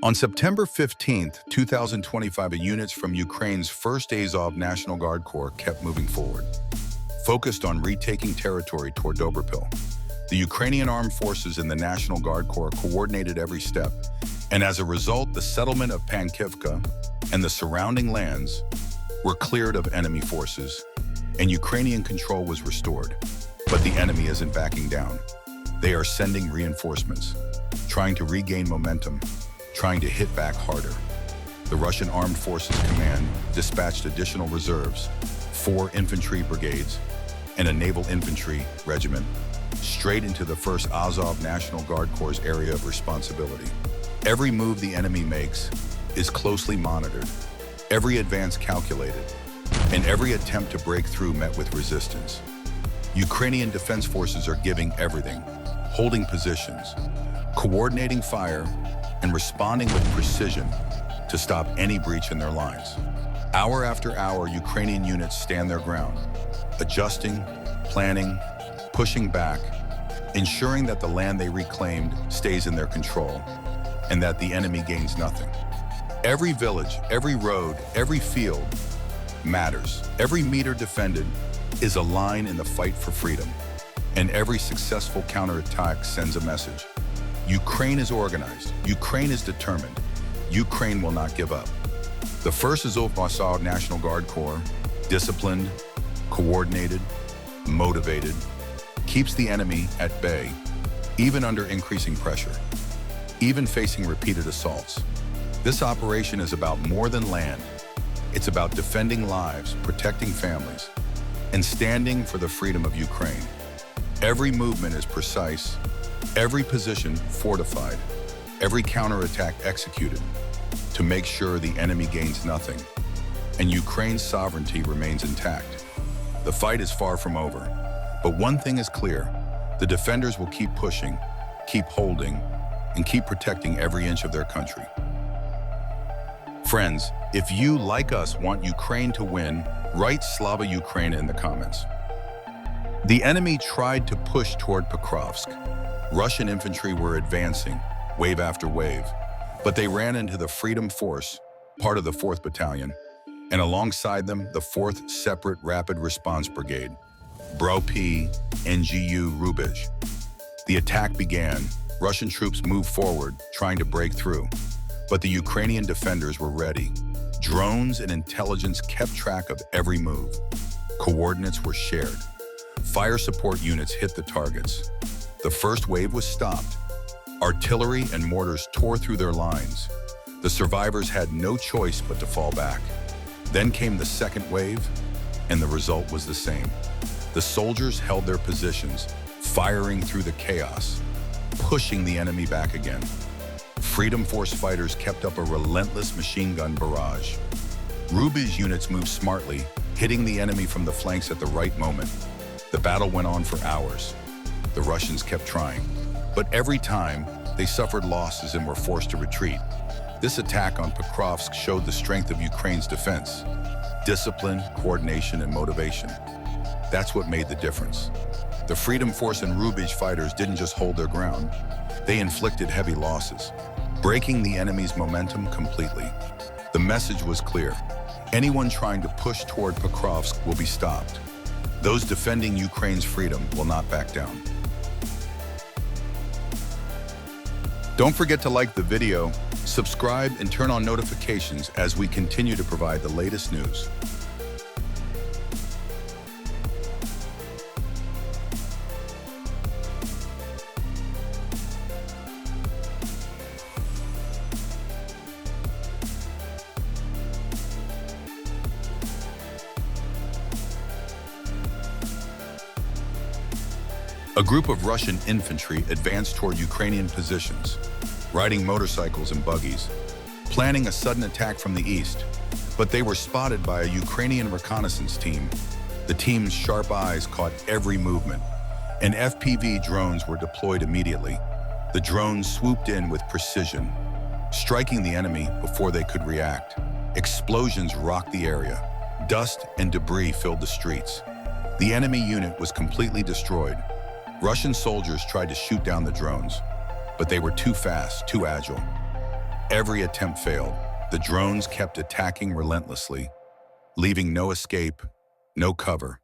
On September 15, 2025, units from Ukraine's 1st Azov National Guard Corps kept moving forward, focused on retaking territory toward Dobropillia. The Ukrainian armed forces and the National Guard Corps coordinated every step, and as a result, the settlement of Pankivka and the surrounding lands were cleared of enemy forces, and Ukrainian control was restored. But the enemy isn't backing down. They are sending reinforcements, trying to regain momentum, trying to hit back harder. The Russian Armed Forces Command dispatched additional reserves, 4 infantry brigades and a naval infantry regiment, straight into the 1st Azov National Guard Corps' area of responsibility. Every move the enemy makes is closely monitored, every advance calculated, and every attempt to break through met with resistance. Ukrainian defense forces are giving everything, holding positions, coordinating fire, and responding with precision to stop any breach in their lines. Hour after hour, Ukrainian units stand their ground, adjusting, planning, pushing back, ensuring that the land they reclaimed stays in their control and that the enemy gains nothing. Every village, every road, every field matters. Every meter defended is a line in the fight for freedom, and every successful counterattack sends a message. Ukraine is organized. Ukraine is determined. Ukraine will not give up. The 1st Azov National Guard Corps, disciplined, coordinated, motivated, keeps the enemy at bay, even under increasing pressure, even facing repeated assaults. This operation is about more than land. It's about defending lives, protecting families, and standing for the freedom of Ukraine. Every movement is precise, every position fortified, every counterattack executed to make sure the enemy gains nothing, and Ukraine's sovereignty remains intact. The fight is far from over, but one thing is clear: the defenders will keep pushing, keep holding, and keep protecting every inch of their country. Friends, if you, like us, want Ukraine to win, write Slava Ukraine in the comments. The enemy tried to push toward Pokrovsk. Russian infantry were advancing, wave after wave, but they ran into the Freedom Force, part of the 4th Battalion, and alongside them, the 4th Separate Rapid Response Brigade, Dobropillia and Pokrovsk. The attack began. Russian troops moved forward, trying to break through, but the Ukrainian defenders were ready. Drones and intelligence kept track of every move. Coordinates were shared. Fire support units hit the targets. The first wave was stopped. Artillery and mortars tore through their lines. The survivors had no choice but to fall back. Then came the second wave, and the result was the same. The soldiers held their positions, firing through the chaos, pushing the enemy back again. Freedom Force fighters kept up a relentless machine gun barrage. Ruby's units moved smartly, hitting the enemy from the flanks at the right moment. The battle went on for hours. The Russians kept trying, but every time they suffered losses and were forced to retreat. This attack on Pokrovsk showed the strength of Ukraine's defense. Discipline, coordination, and motivation. That's what made the difference. The Freedom Force and Ruby fighters didn't just hold their ground. They inflicted heavy losses, breaking the enemy's momentum completely. The message was clear. Anyone trying to push toward Pokrovsk will be stopped. Those defending Ukraine's freedom will not back down. Don't forget to like the video, subscribe, and turn on notifications as we continue to provide the latest news. A group of Russian infantry advanced toward Ukrainian positions, riding motorcycles and buggies, planning a sudden attack from the east, but they were spotted by a Ukrainian reconnaissance team. The team's sharp eyes caught every movement, and FPV drones were deployed immediately. The drones swooped in with precision, striking the enemy before they could react. Explosions rocked the area. Dust and debris filled the streets. The enemy unit was completely destroyed. Russian soldiers tried to shoot down the drones, but they were too fast, too agile. Every attempt failed. The drones kept attacking relentlessly, leaving no escape, no cover.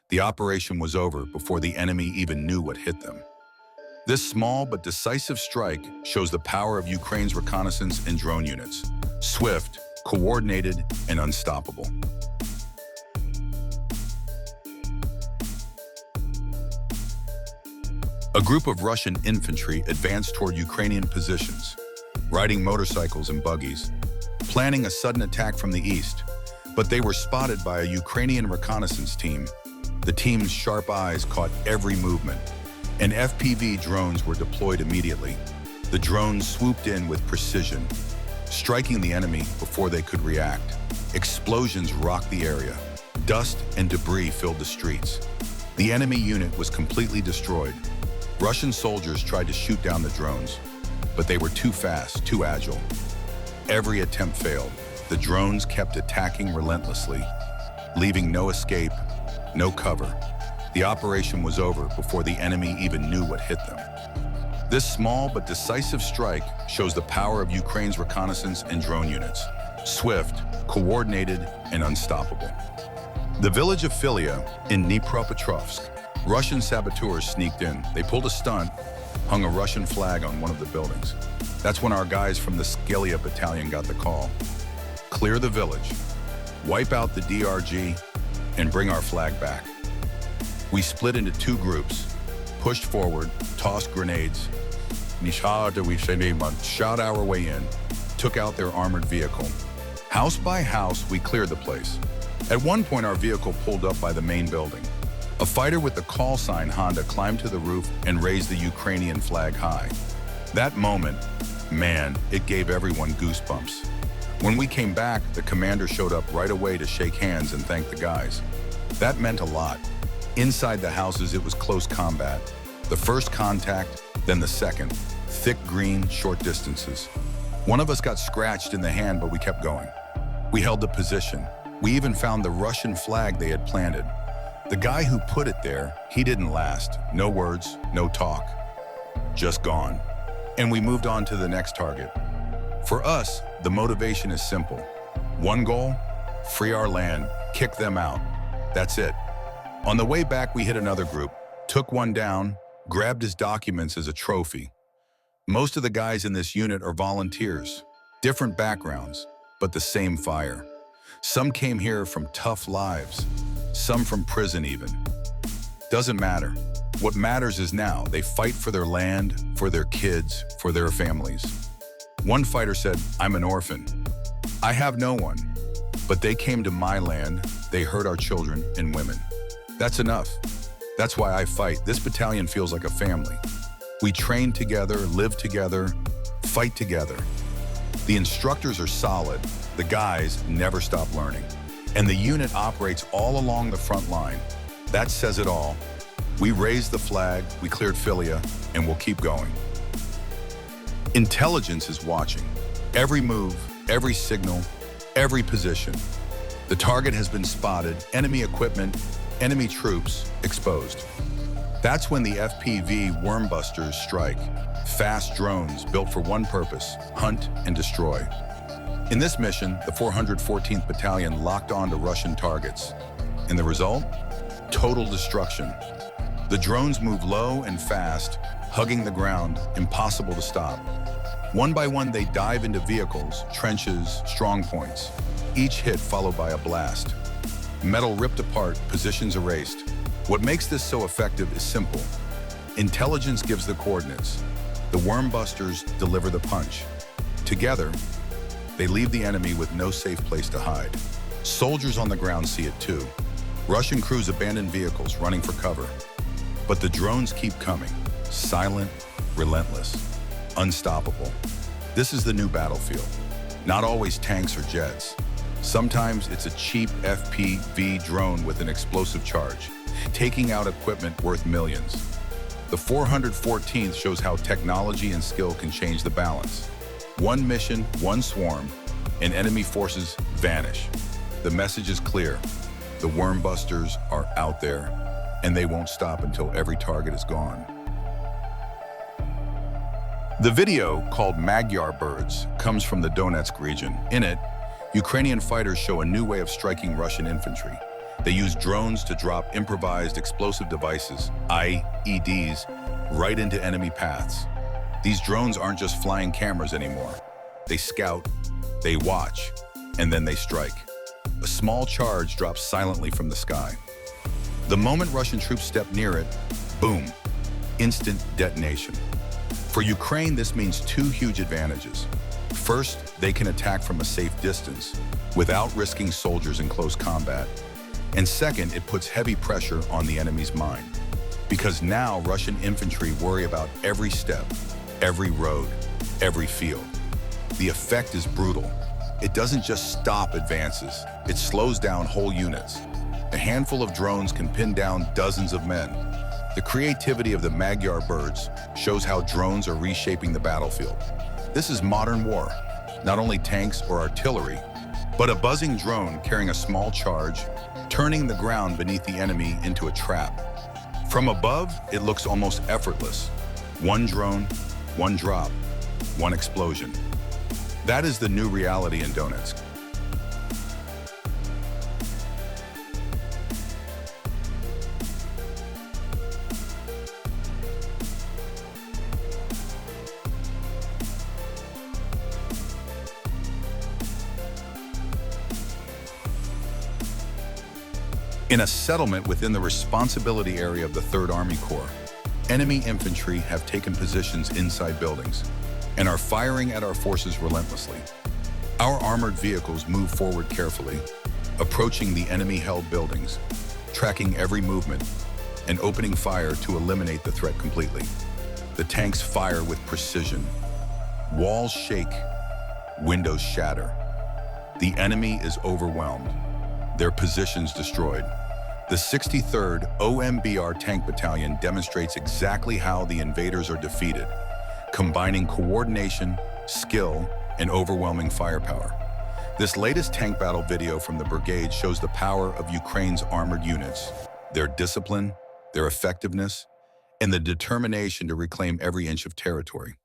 The operation was over before the enemy even knew what hit them. This small but decisive strike shows the power of Ukraine's reconnaissance and drone units. Swift, coordinated, and unstoppable. A group of Russian infantry advanced toward Ukrainian positions, riding motorcycles and buggies, planning a sudden attack from the east. But they were spotted by a Ukrainian reconnaissance team. The team's sharp eyes caught every movement, and FPV drones were deployed immediately. The drones swooped in with precision, striking the enemy before they could react. Explosions rocked the area. Dust and debris filled the streets. The enemy unit was completely destroyed. Russian soldiers tried to shoot down the drones, but they were too fast, too agile. Every attempt failed. The drones kept attacking relentlessly, leaving no escape, no cover. The operation was over before the enemy even knew what hit them. This small but decisive strike shows the power of Ukraine's reconnaissance and drone units. Swift, coordinated, and unstoppable. The village of Filia in Dobropilsk, Russian saboteurs sneaked in. They pulled a stunt, hung a Russian flag on one of the buildings. That's when our guys from the Scalia Battalion got the call. Clear the village, wipe out the DRG, and bring our flag back. We split into two groups, pushed forward, tossed grenades, shot our way in, took out their armored vehicle. House by house, we cleared the place. At one point, our vehicle pulled up by the main building. A fighter with the call sign Honda climbed to the roof and raised the Ukrainian flag high. That moment, man, it gave everyone goosebumps. When we came back, the commander showed up right away to shake hands and thank the guys. That meant a lot. Inside the houses, it was close combat. The first contact, then the second. Thick green, short distances. One of us got scratched in the hand, but we kept going. We held the position. We even found the Russian flag they had planted. The guy who put it there, he didn't last. No words, no talk. Just gone. And we moved on to the next target. For us, the motivation is simple. One goal, free our land, kick them out. That's it. On the way back, we hit another group, took one down, grabbed his documents as a trophy. Most of the guys in this unit are volunteers, different backgrounds, but the same fire. Some came here from tough lives, some from prison even. Doesn't matter. What matters is now they fight for their land, for their kids, for their families. One fighter said, "I'm an orphan. I have no one, but they came to my land, they hurt our children and women. That's enough. That's why I fight. This battalion feels like a family. We train together, live together, fight together. The instructors are solid. The guys never stop learning. And the unit operates all along the front line. That says it all. We raised the flag, we cleared Filia, and we'll keep going." Intelligence is watching. Every move, every signal, every position. The target has been spotted, enemy equipment, enemy troops exposed. That's when the FPV Wormbusters strike. Fast drones built for one purpose, hunt and destroy. In this mission, the 414th Battalion locked on to Russian targets. And the result? Total destruction. The drones move low and fast, hugging the ground, impossible to stop. One by one, they dive into vehicles, trenches, strongpoints. Each hit followed by a blast. Metal ripped apart, positions erased. What makes this so effective is simple. Intelligence gives the coordinates. The Wormbusters deliver the punch. Together, they leave the enemy with no safe place to hide. Soldiers on the ground see it too. Russian crews abandon vehicles, running for cover. But the drones keep coming, silent, relentless, unstoppable. This is the new battlefield. Not always tanks or jets. Sometimes it's a cheap FPV drone with an explosive charge, taking out equipment worth millions. The 414th shows how technology and skill can change the balance. One mission, one swarm, and enemy forces vanish. The message is clear. The Wormbusters are out there, and they won't stop until every target is gone. The video, called Magyar Birds, comes from the Donetsk region. In it, Ukrainian fighters show a new way of striking Russian infantry. They use drones to drop improvised explosive devices, IEDs, right into enemy paths. These drones aren't just flying cameras anymore. They scout, they watch, and then they strike. A small charge drops silently from the sky. The moment Russian troops step near it, boom, instant detonation. For Ukraine, this means two huge advantages. First, they can attack from a safe distance without risking soldiers in close combat. And second, it puts heavy pressure on the enemy's mind, because now Russian infantry worry about every step, every road, every field. The effect is brutal. It doesn't just stop advances, it slows down whole units. A handful of drones can pin down dozens of men. The creativity of the Magyar birds shows how drones are reshaping the battlefield. This is modern war, not only tanks or artillery, but a buzzing drone carrying a small charge, turning the ground beneath the enemy into a trap. From above, it looks almost effortless. One drone, one drop, one explosion. That is the new reality in Donetsk. In a settlement within the responsibility area of the 3rd Army Corps, enemy infantry have taken positions inside buildings and are firing at our forces relentlessly. Our armored vehicles move forward carefully, approaching the enemy-held buildings, tracking every movement, and opening fire to eliminate the threat completely. The tanks fire with precision. Walls shake, windows shatter. The enemy is overwhelmed, their positions destroyed. The 63rd OMBR Tank Battalion demonstrates exactly how the invaders are defeated, combining coordination, skill, and overwhelming firepower. This latest tank battle video from the brigade shows the power of Ukraine's armored units, their discipline, their effectiveness, and the determination to reclaim every inch of territory.